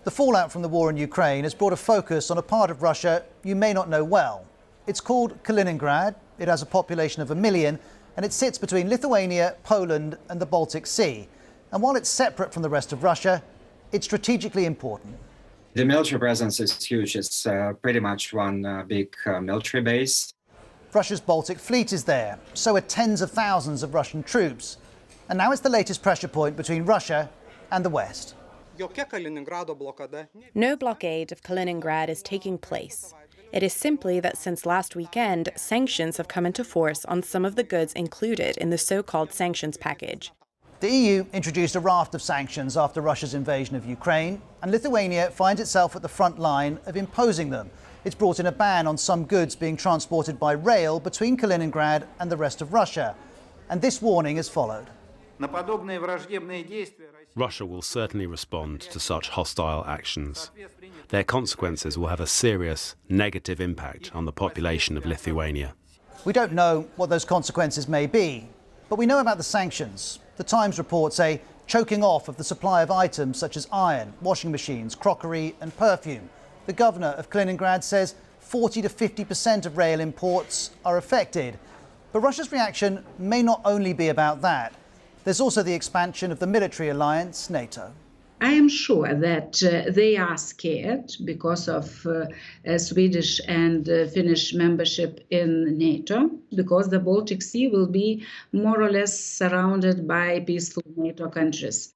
The fallout from the war in Ukraine has brought a focus on a part of Russia you may not know well. It's called Kaliningrad. It has a population of 1 million, and it sits between Lithuania, Poland and the Baltic Sea. And while it's separate from the rest of Russia, it's strategically important. The military presence is huge. It's pretty much one big military base. Russia's Baltic Fleet is there, so are tens of thousands of Russian troops. And now it's the latest pressure point between Russia and the West. No blockade of Kaliningrad is taking place. It is simply that since last weekend, sanctions have come into force on some of the goods included in the so-called sanctions package. The EU introduced a raft of sanctions after Russia's invasion of Ukraine, and Lithuania finds itself at the front line of imposing them. It's brought in a ban on some goods being transported by rail between Kaliningrad and the rest of Russia. And this warning has followed. Russia will certainly respond to such hostile actions. Their consequences will have a serious negative impact on the population of Lithuania. We don't know what those consequences may be, but we know about the sanctions. The Times reports a choking off of the supply of items such as iron, washing machines, crockery and perfume. The governor of Kaliningrad says 40 to 50% of rail imports are affected. But Russia's reaction may not only be about that. There's also the expansion of the military alliance, NATO. I am sure that they are scared because of Swedish and Finnish membership in NATO, because the Baltic Sea will be more or less surrounded by peaceful NATO countries.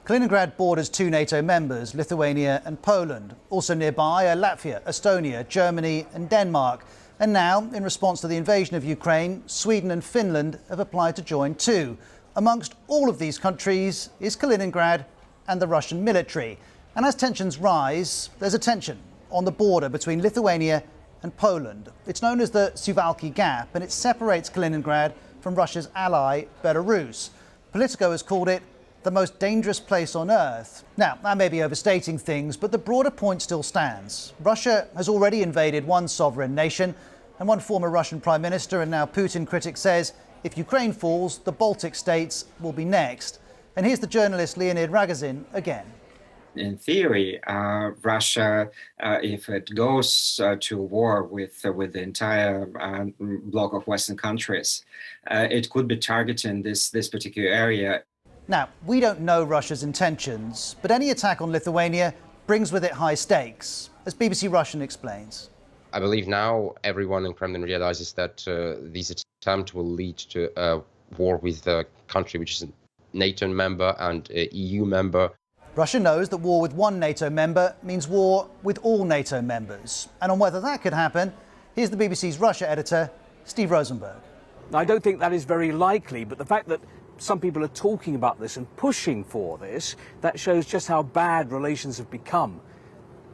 Kaliningrad borders 2 NATO members, Lithuania and Poland. Also nearby are Latvia, Estonia, Germany and Denmark. And now, in response to the invasion of Ukraine, Sweden and Finland have applied to join too. Amongst all of these countries is Kaliningrad and the Russian military. And as tensions rise, there's a tension on the border between Lithuania and Poland. It's known as the Suwalki Gap, and it separates Kaliningrad from Russia's ally, Belarus. Politico has called it the most dangerous place on earth. Now, that may be overstating things, but the broader point still stands. Russia has already invaded one sovereign nation, and one former Russian prime minister and now Putin critic says if Ukraine falls, the Baltic states will be next. And here's the journalist Leonid Ragozin again. In theory, Russia, if it goes to war with the entire bloc of Western countries, it could be targeting this particular area. Now, we don't know Russia's intentions, but any attack on Lithuania brings with it high stakes, as BBC Russian explains. I believe now everyone in Kremlin realizes that this attempt will lead to a war with a country which is a NATO member and an EU member. Russia knows that war with one NATO member means war with all NATO members. And on whether that could happen, here's the BBC's Russia editor, Steve Rosenberg. I don't think that is very likely, but the fact that some people are talking about this and pushing for this, that shows just how bad relations have become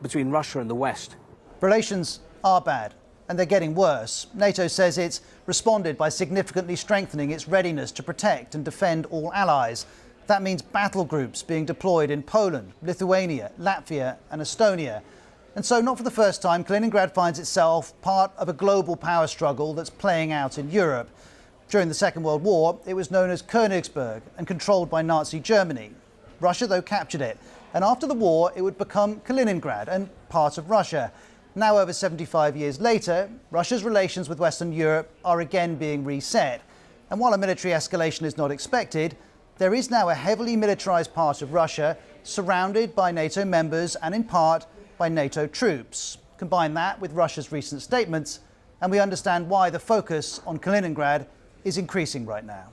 between Russia and the West. Relations are bad, and they're getting worse. NATO says it's responded by significantly strengthening its readiness to protect and defend all allies. That means battle groups being deployed in Poland, Lithuania, Latvia and Estonia. And so, not for the first time, Kaliningrad finds itself part of a global power struggle that's playing out in Europe. During the Second World War, it was known as Königsberg and controlled by Nazi Germany. Russia, though, captured it. And after the war, it would become Kaliningrad and part of Russia. Now, over 75 years later, Russia's relations with Western Europe are again being reset. And while a military escalation is not expected, there is now a heavily militarized part of Russia surrounded by NATO members and in part by NATO troops. Combine that with Russia's recent statements, and we understand why the focus on Kaliningrad is increasing right now.